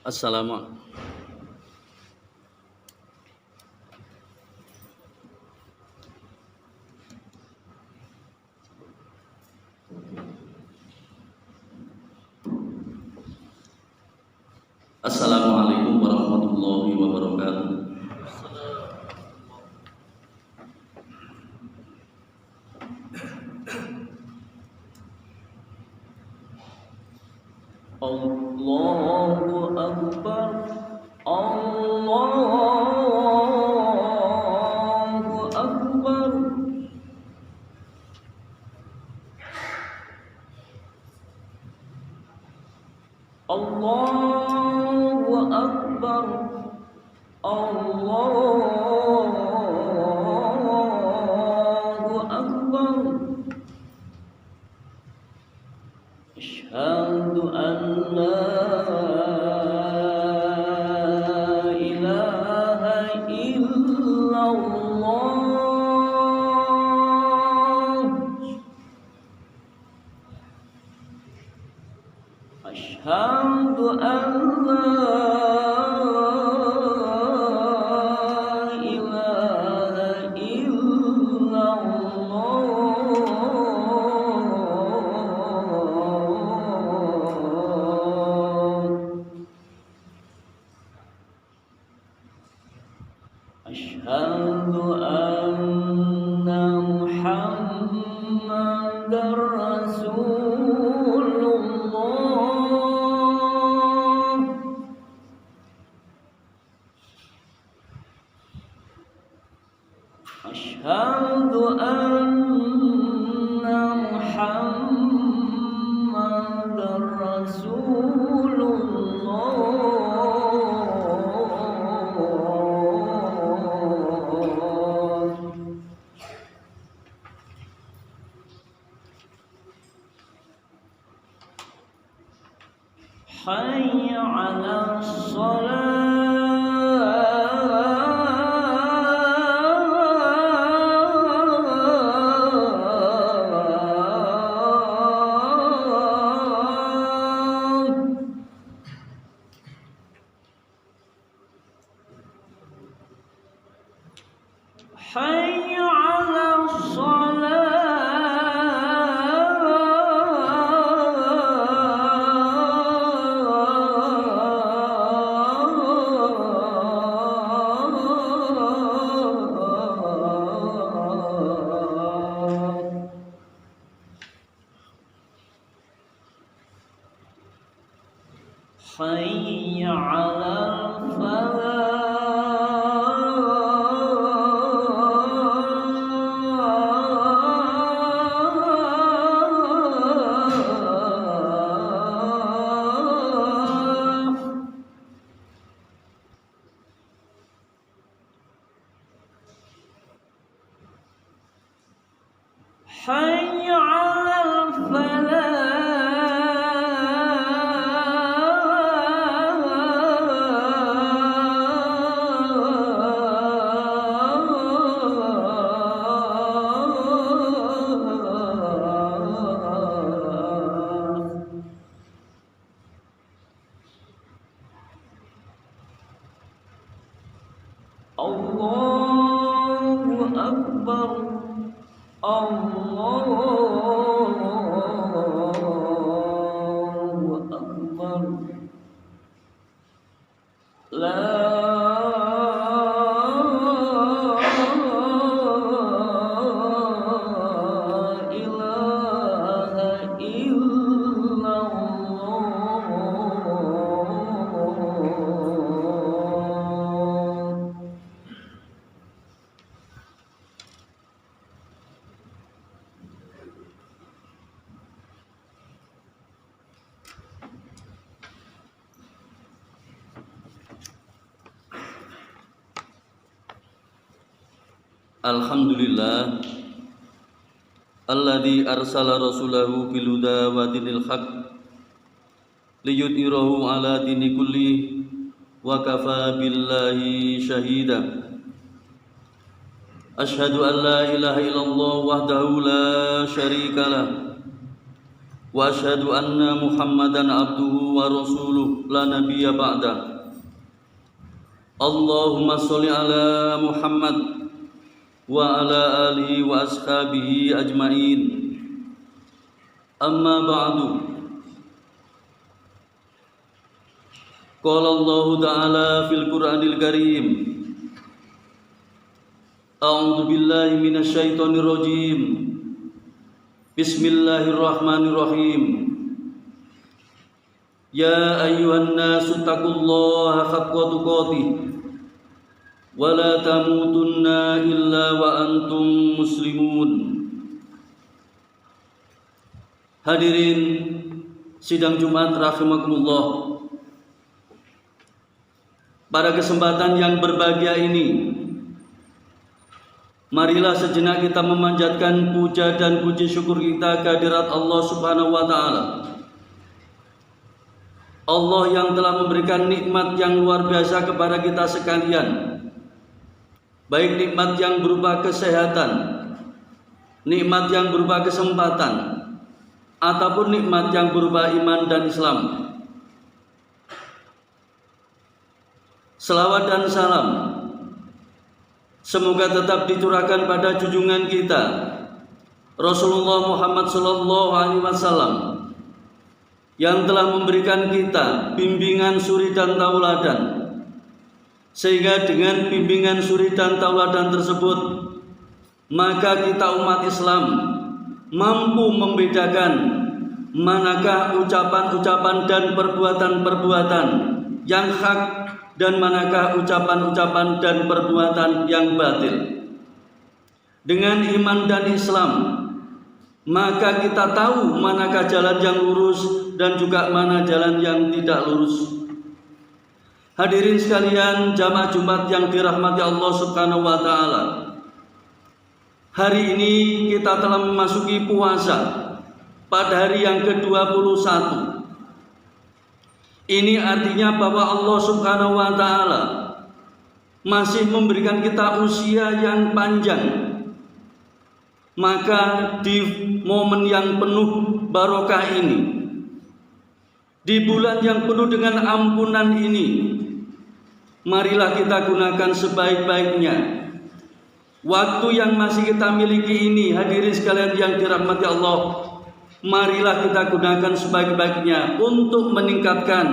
Assalamualaikum. Assalamualaikum warahmatullahi wabarakatuh. Allahu Akbar. Allahu Akbar. Allahu Akbar. Allahu Akbar. Asyhadu an la ilaha illallah. Asyhadu an la ilaha illallah. Asyhadu anna Muhammadar Rasulullah. Asyhadu anna Muhammadar Rasulullah. Hayya 'alas shalah. Hayya 'alas shalah. Hayya 'alal falah. Hayya 'alal falah. Allahu Akbar. Allahu Akbar. La ilaha illallah. Alhamdulillah alladzi arsala rasulahu bil huda wa dinil haq liyudhhirahu ala dini kulli wa kafa billahi syahida. Asyhadu an la ilaha illallah wahdahu la syarika lah wa asyhadu anna Muhammadan abduhu wa rasuluh la nabiyya ba'da. Allahumma sholli ala Muhammad wa ala alihi wa ashabihi ajmain. Amma ba'du. Qala Allah Ta'ala fil Qur'anil Karim. A'udzu billahi minasyaitonir rajim. Bismillahirrahmanirrahim. Ya ayyuhan nasu taqullaha haqqa tuqatih wa la tamutunna illa wa antum muslimun. Hadirin sidang Jumat rahimakumullah. Pada kesempatan yang berbahagia ini, marilah sejenak kita memanjatkan puja dan puji syukur kita kehadirat Allah Subhanahu wa Ta'ala. Allah yang telah memberikan nikmat yang luar biasa kepada kita sekalian, baik nikmat yang berupa kesehatan, nikmat yang berupa kesempatan, ataupun nikmat yang berupa iman dan Islam. Selawat dan salam semoga tetap dicurahkan pada junjungan kita Rasulullah Muhammad sallallahu alaihi wasallam yang telah memberikan kita bimbingan suri dan tauladan, sehingga dengan bimbingan suri dan tauladan tersebut maka kita umat Islam mampu membedakan manakah ucapan-ucapan dan perbuatan-perbuatan yang hak dan manakah ucapan-ucapan dan perbuatan yang batil. Dengan iman dan Islam, maka kita tahu manakah jalan yang lurus dan juga mana jalan yang tidak lurus. Hadirin sekalian, jamaah Jumat yang dirahmati Allah Subhanahu wa Ta'ala. Hari ini kita telah memasuki puasa pada hari yang ke-21. Ini artinya bahwa Allah Subhanahu wa Ta'ala masih memberikan kita usia yang panjang. Maka di momen yang penuh barokah ini, di bulan yang penuh dengan ampunan ini, marilah kita gunakan sebaik-baiknya waktu yang masih kita miliki ini. Hadirin sekalian yang dirahmati Allah, marilah kita gunakan sebaik-baiknya untuk meningkatkan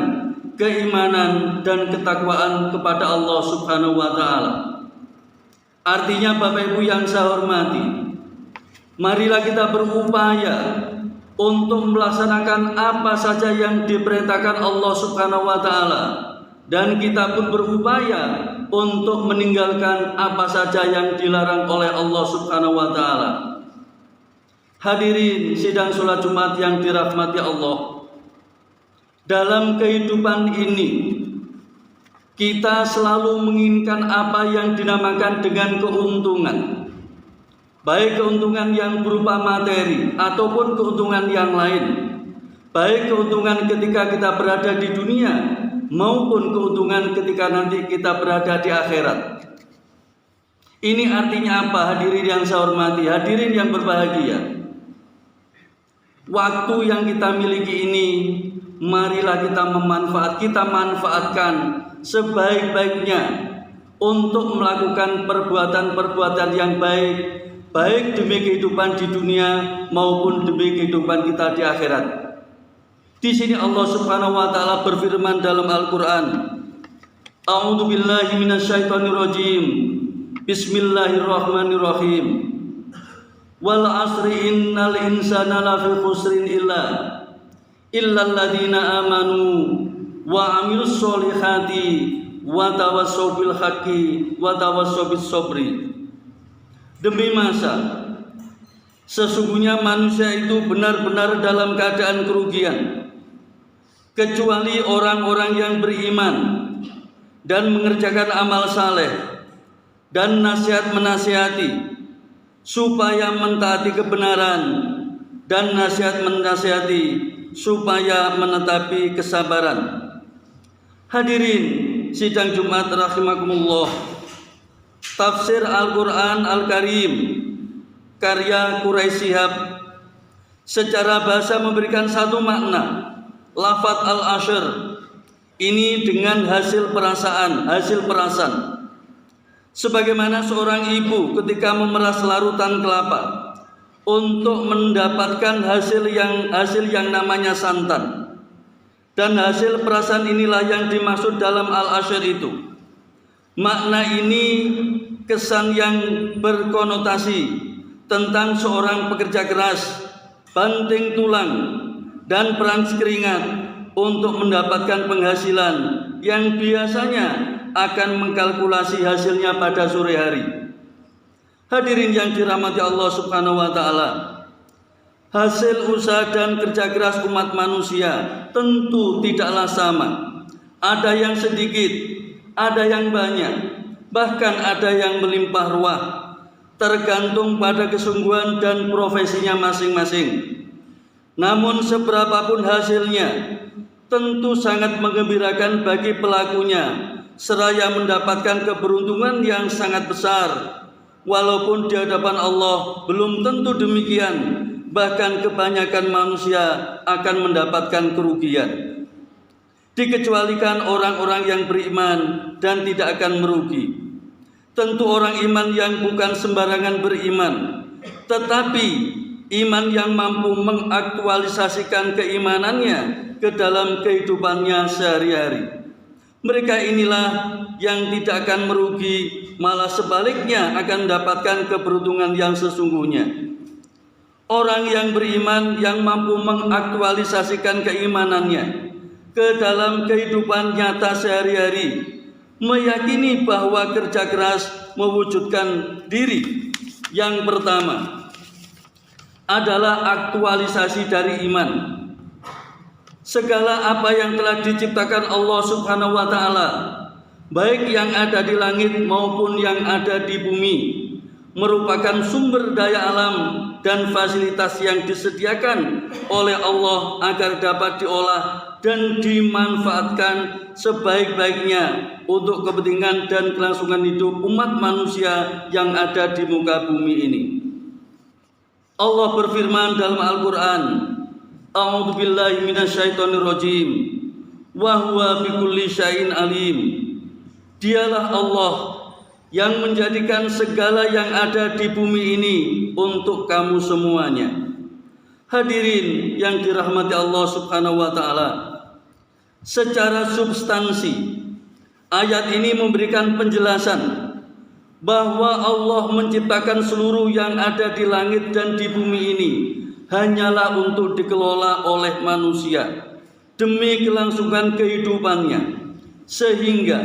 keimanan dan ketakwaan kepada Allah Subhanahu wa Ta'ala. Artinya Bapak Ibu yang saya hormati, marilah kita berupaya untuk melaksanakan apa saja yang diperintahkan Allah Subhanahu wa Ta'ala, dan kita pun berupaya untuk meninggalkan apa saja yang dilarang oleh Allah Subhanahu wa Ta'ala. Hadirin sidang sholat Jumat yang dirahmati Allah, dalam kehidupan ini kita selalu menginginkan apa yang dinamakan dengan keuntungan, baik keuntungan yang berupa materi ataupun keuntungan yang lain, baik keuntungan ketika kita berada di dunia maupun keuntungan ketika nanti kita berada di akhirat. Ini artinya apa, hadirin yang saya hormati, hadirin yang berbahagia? Waktu yang kita miliki ini, marilah kita manfaatkan sebaik-baiknya untuk melakukan perbuatan-perbuatan yang baik, baik demi kehidupan di dunia maupun demi kehidupan kita di akhirat. Di sini Allah Subhanahu wa Ta'ala berfirman dalam Al-Qur'an, A'udzu billahi minasyaitonir rajim. Bismillahirrahmanirrahim. Wal asri innal insana lafi khusrin illa alladziina amanu wa 'amilus sholihati wa tawassaw bil haqqi wa tawassaw bis sabri. Demi masa, sesungguhnya manusia itu benar-benar dalam keadaan kerugian, kecuali orang-orang yang beriman dan mengerjakan amal saleh dan nasihat menasihati supaya mentaati kebenaran, dan nasihat menasihati supaya menetapi kesabaran. Hadirin sidang Jumat rahimakumullah, tafsir Al-Quran Al-Karim karya Quraisy Shihab secara bahasa memberikan satu makna. Lafadz al-ashr ini dengan hasil perasan. Sebagaimana seorang ibu ketika memeras larutan kelapa untuk mendapatkan hasil yang namanya santan. Dan hasil perasan inilah yang dimaksud dalam al-ashr itu. Makna ini kesan yang berkonotasi tentang seorang pekerja keras, banting tulang dan perang keringat untuk mendapatkan penghasilan yang biasanya akan mengkalkulasi hasilnya pada sore hari. Hadirin yang dirahmati Allah Subhanahu wa taala, hasil usaha dan kerja keras umat manusia tentu tidaklah sama. Ada yang sedikit, ada yang banyak, bahkan ada yang melimpah ruah, tergantung pada kesungguhan dan profesinya masing-masing. Namun seberapapun hasilnya, tentu sangat menggembirakan bagi pelakunya, seraya mendapatkan keberuntungan yang sangat besar. Walaupun di hadapan Allah belum tentu demikian, bahkan kebanyakan manusia akan mendapatkan kerugian. Dikecualikan orang-orang yang beriman dan tidak akan merugi. Tentu orang iman yang bukan sembarangan beriman, tetapi iman yang mampu mengaktualisasikan keimanannya ke dalam kehidupannya sehari-hari. Mereka inilah yang tidak akan merugi, malah sebaliknya akan mendapatkan keberuntungan yang sesungguhnya. Orang yang beriman yang mampu mengaktualisasikan keimanannya ke dalam kehidupan nyata sehari-hari, meyakini bahwa kerja keras mewujudkan diri. Yang pertama adalah aktualisasi dari iman. Segala apa yang telah diciptakan Allah Subhanahu wa taala, baik yang ada di langit maupun yang ada di bumi, merupakan sumber daya alam dan fasilitas yang disediakan oleh Allah agar dapat diolah dan dimanfaatkan sebaik-baiknya untuk kepentingan dan kelangsungan hidup umat manusia yang ada di muka bumi ini. Allah berfirman dalam Al-Quran, A'udzu billahi minasyaitonir rajim. Wa huwa bikulli syai'in alim. Dialah Allah yang menjadikan segala yang ada di bumi ini untuk kamu semuanya. Hadirin yang dirahmati Allah Subhanahu wa taala, secara substansi ayat ini memberikan penjelasan bahwa Allah menciptakan seluruh yang ada di langit dan di bumi ini hanyalah untuk dikelola oleh manusia demi kelangsungan kehidupannya, sehingga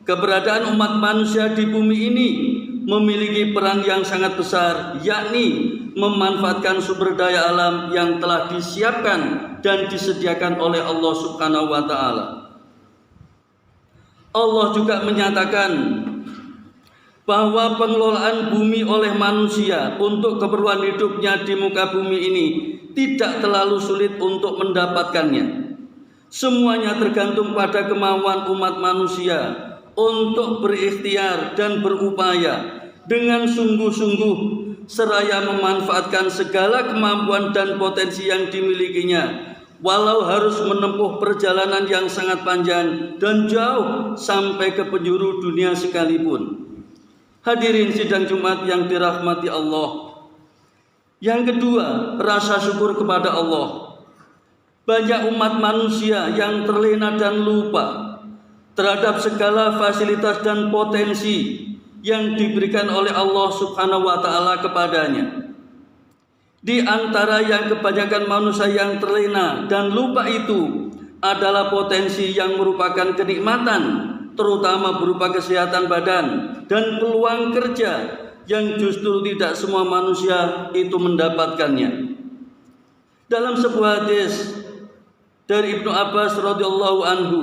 keberadaan umat manusia di bumi ini memiliki peran yang sangat besar, yakni memanfaatkan sumber daya alam yang telah disiapkan dan disediakan oleh Allah Subhanahu wa taala. Allah juga menyatakan bahwa pengelolaan bumi oleh manusia untuk keperluan hidupnya di muka bumi ini tidak terlalu sulit untuk mendapatkannya. Semuanya tergantung pada kemauan umat manusia untuk berikhtiar dan berupaya dengan sungguh-sungguh seraya memanfaatkan segala kemampuan dan potensi yang dimilikinya, walau harus menempuh perjalanan yang sangat panjang dan jauh sampai ke penjuru dunia sekalipun. Hadirin sidang Jumat yang dirahmati Allah. Yang kedua, rasa syukur kepada Allah. Banyak umat manusia yang terlena dan lupa terhadap segala fasilitas dan potensi yang diberikan oleh Allah Subhanahu wa taala kepadanya. Di antara yang kebanyakan manusia yang terlena dan lupa itu adalah potensi yang merupakan kenikmatan, terutama berupa kesehatan badan dan peluang kerja yang justru tidak semua manusia itu mendapatkannya. Dalam sebuah hadis dari Ibnu Abbas radhiyallahu anhu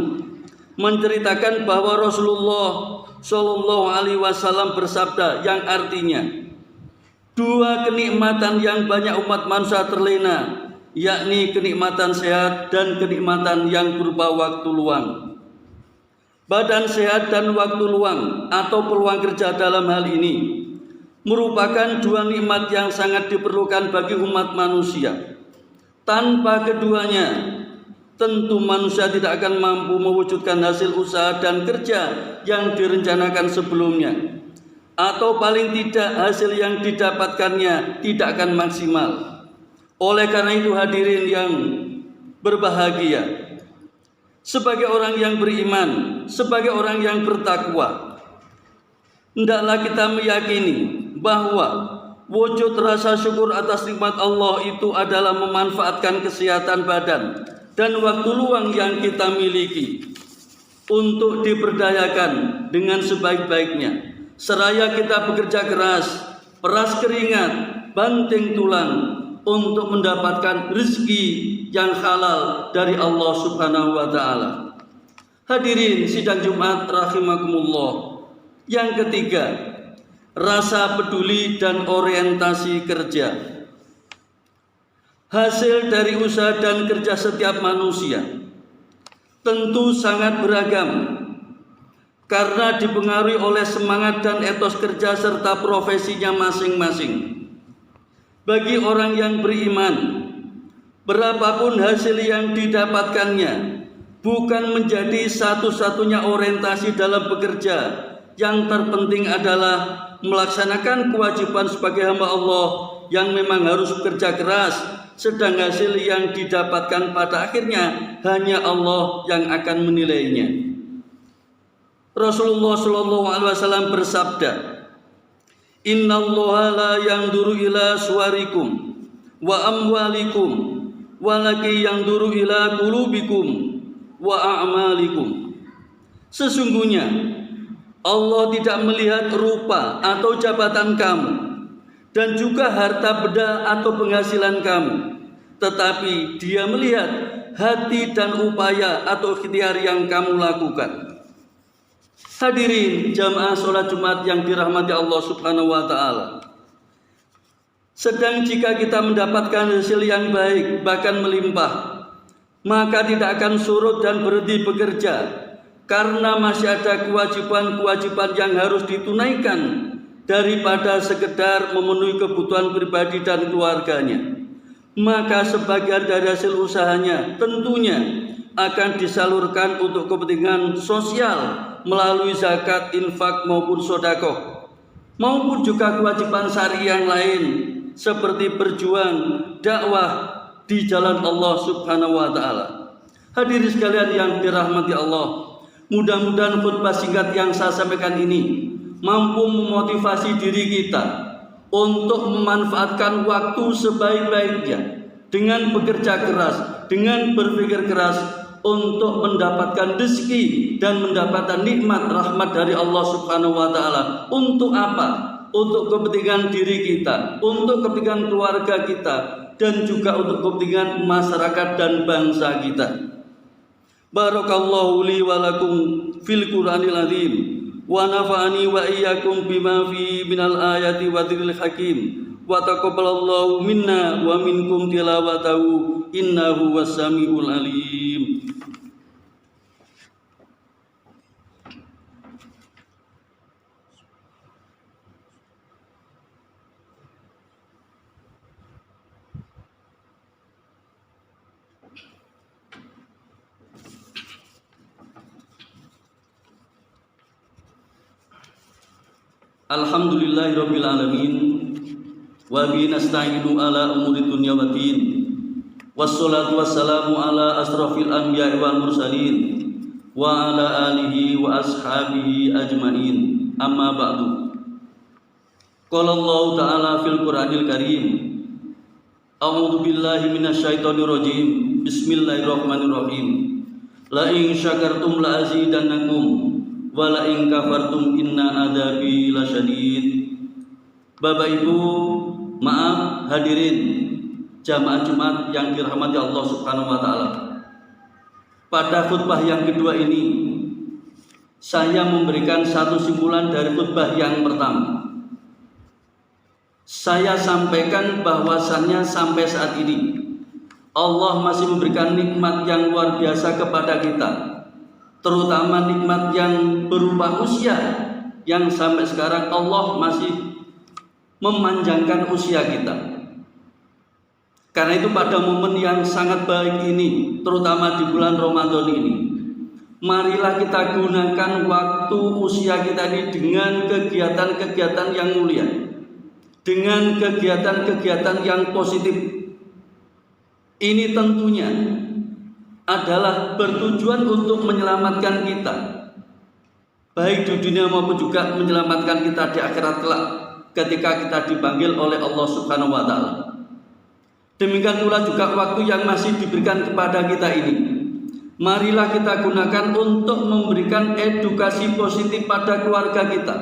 menceritakan bahwa Rasulullah Shallallahu alaihi wasallam bersabda yang artinya, dua kenikmatan yang banyak umat manusia terlena, yakni kenikmatan sehat dan kenikmatan yang berupa waktu luang. Badan sehat dan waktu luang atau peluang kerja dalam hal ini merupakan dua nikmat yang sangat diperlukan bagi umat manusia. Tanpa keduanya, tentu manusia tidak akan mampu mewujudkan hasil usaha dan kerja yang direncanakan sebelumnya, atau paling tidak hasil yang didapatkannya tidak akan maksimal. Oleh karena itu hadirin yang berbahagia, sebagai orang yang beriman, sebagai orang yang bertakwa, hendaklah kita meyakini bahwa wujud rasa syukur atas nikmat Allah itu adalah memanfaatkan kesehatan badan dan waktu luang yang kita miliki untuk diberdayakan dengan sebaik-baiknya. Seraya kita bekerja keras, peras keringat, banting tulang untuk mendapatkan rezeki yang halal dari Allah Subhanahu wa taala. Hadirin sidang Jumat rahimakumullah. Yang ketiga, rasa peduli dan orientasi kerja. Hasil dari usaha dan kerja setiap manusia tentu sangat beragam karena dipengaruhi oleh semangat dan etos kerja serta profesinya masing-masing. Bagi orang yang beriman, berapapun hasil yang didapatkannya bukan menjadi satu-satunya orientasi dalam bekerja. Yang terpenting adalah melaksanakan kewajiban sebagai hamba Allah yang memang harus bekerja keras, sedang hasil yang didapatkan pada akhirnya hanya Allah yang akan menilainya. Rasulullah SAW bersabda, Innallaha la yanzuru ila suwarikum wa amwalikum walaki yanzuru ila qulubikum wa a'malikum. Sesungguhnya Allah tidak melihat rupa atau jabatan kamu dan juga harta benda atau penghasilan kamu, tetapi Dia melihat hati dan upaya atau ikhtiar yang kamu lakukan. Hadirin jamaah sholat Jumat yang dirahmati Allah Subhanahu wa taala. Sedang jika kita mendapatkan hasil yang baik bahkan melimpah, maka tidak akan surut dan berhenti bekerja, karena masih ada kewajiban-kewajiban yang harus ditunaikan daripada sekedar memenuhi kebutuhan pribadi dan keluarganya. Maka sebagian dari hasil usahanya tentunya akan disalurkan untuk kepentingan sosial melalui zakat, infak maupun sedekah, maupun juga kewajiban syar'i yang lain seperti berjuang dakwah di jalan Allah Subhanahu wa taala. Hadirin sekalian yang dirahmati Allah, mudah-mudahan khutbah singkat yang saya sampaikan ini mampu memotivasi diri kita untuk memanfaatkan waktu sebaik-baiknya dengan bekerja keras, dengan berpikir keras untuk mendapatkan rezeki dan mendapatkan nikmat rahmat dari Allah Subhanahu wa taala. Untuk apa? Untuk kepentingan diri kita, untuk kepentingan keluarga kita, dan juga untuk kepentingan masyarakat dan bangsa kita. Barakallahu li wa lakum fil Qur'anil azim wa nafa'ani wa iyyakum bima fi minal ayati wa dzikril hakim wa taqabbalallahu minna wa minkum tilawatahu innahu was-sami'ul alim. Alhamdulillahirabbil alamin wa bihi nasta'inu ala umuri dunya waddin wassalatu wassalamu ala asrafil anbiya'i wal mursalin wa ala alihi wa ashabihi ajmain, amma ba'du. Qala Allah ta'ala fil Qur'anil karim, a'udzu billahi minasyaitonir rajim, bismillahirrahmanirrahim, la in syakartum la azidannakum wa la in kafartum inna adzabi lasyadid. Bapak Ibu, maaf hadirin jamaah Jumat yang dirahmati Allah Subhanahu wa taala. Pada khutbah yang kedua ini saya memberikan satu simpulan dari khutbah yang pertama. Saya sampaikan bahwasannya sampai saat ini Allah masih memberikan nikmat yang luar biasa kepada kita, terutama nikmat yang berupa usia, yang sampai sekarang Allah masih memanjangkan usia kita. Karena itu pada momen yang sangat baik ini, terutama di bulan Ramadan ini, marilah kita gunakan waktu usia kita ini dengan kegiatan-kegiatan yang mulia, dengan kegiatan-kegiatan yang positif. Ini tentunya adalah bertujuan untuk menyelamatkan kita, baik di dunia maupun juga menyelamatkan kita di akhirat kelak ketika kita dipanggil oleh Allah Subhanahu wa Ta'ala. Demikian pula juga waktu yang masih diberikan kepada kita ini, marilah kita gunakan untuk memberikan edukasi positif pada keluarga kita,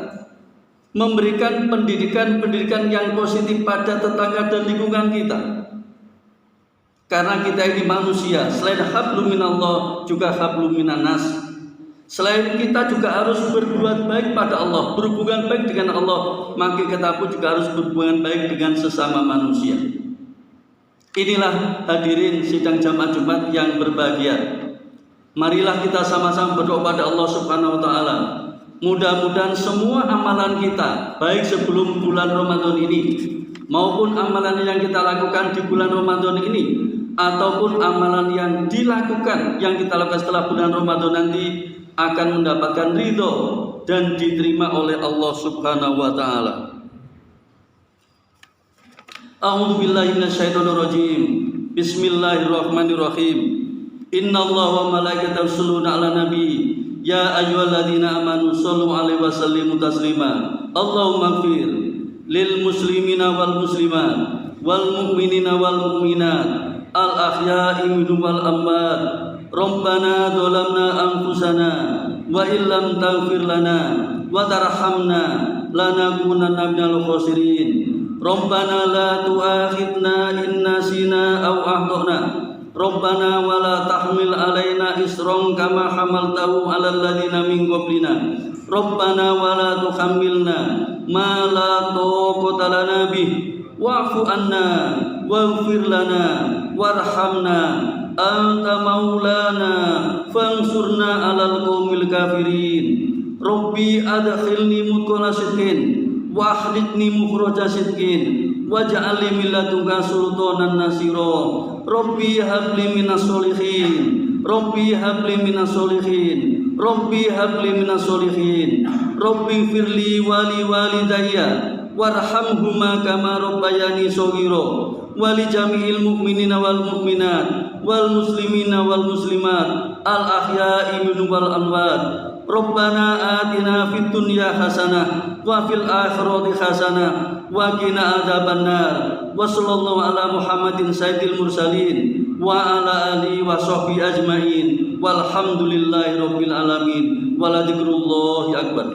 memberikan pendidikan yang positif pada tetangga dan lingkungan kita. Karena kita ini manusia, selain hablum minallah juga hablum minannas. Selain kita juga harus berbuat baik pada Allah, berhubungan baik dengan Allah, maka kita pun juga harus berhubungan baik dengan sesama manusia. Inilah hadirin sidang jamaah Jumat yang berbahagia. Marilah kita sama-sama berdoa pada Allah Subhanahu wa Ta'ala. Mudah-mudahan semua amalan kita, baik sebelum bulan Ramadan ini maupun amalan yang kita lakukan di bulan Ramadan ini, ataupun amalan yang dilakukan, yang kita lakukan setelah bulan Ramadan nanti, akan mendapatkan ridho dan diterima oleh Allah Subhanahu wa Ta'ala. A'udzu billahi minasyaitonir rajim. Bismillahirrahmanirrahim. Innallaha wa malaikatahu yusholluna 'alan nabi. Ya ayyuhalladzina amanu shallu 'alaihi wa sallimu taslima. Allahumma ighfir lil muslimina wal muslimat wal mu'minina wal mu'minat al ahya'i minhum wal amwat. Rabbana dzalamna anfusana wa illam taghfir lana wa tarhamna lanakunanna minal khasirin. Rabbana la tu'akhidna in nasina aw akhtana. Rabbana wa la tahmil alaina isran kama hamaltahu 'alal ladzina min qablina. Rabbana wa la tuhammilna ma la taqata lana bih wa'fu anna waghfir lana warhamna anta maulana fansurna 'alal qaumil kafirin. Rabbi adkhilni mudkhala sidqin wa akhrijni mukhraja sidqin waj'alni min ladunka sultanan nasira. Rabbi habli minas solihin. Rabbi habli minas solihin. Rabbi habli minas solihin. Rabbi firli wali walidayya warhamhuma kama rabbayani shaghira wa li jami'il mu'minina wal mu'minat wal muslimina wal muslimat al ahya'i minhum wal amwat. Rabbana atina fid dunya hasanah wa fil akhirati hasanah wa qina adzabannar. Wa sallallahu ala Muhammadin sayyidil mursalin wa ala alihi wa sahbihi ajmain walhamdulillahi rabbil alamin. Wa la dzikrullahi akbar.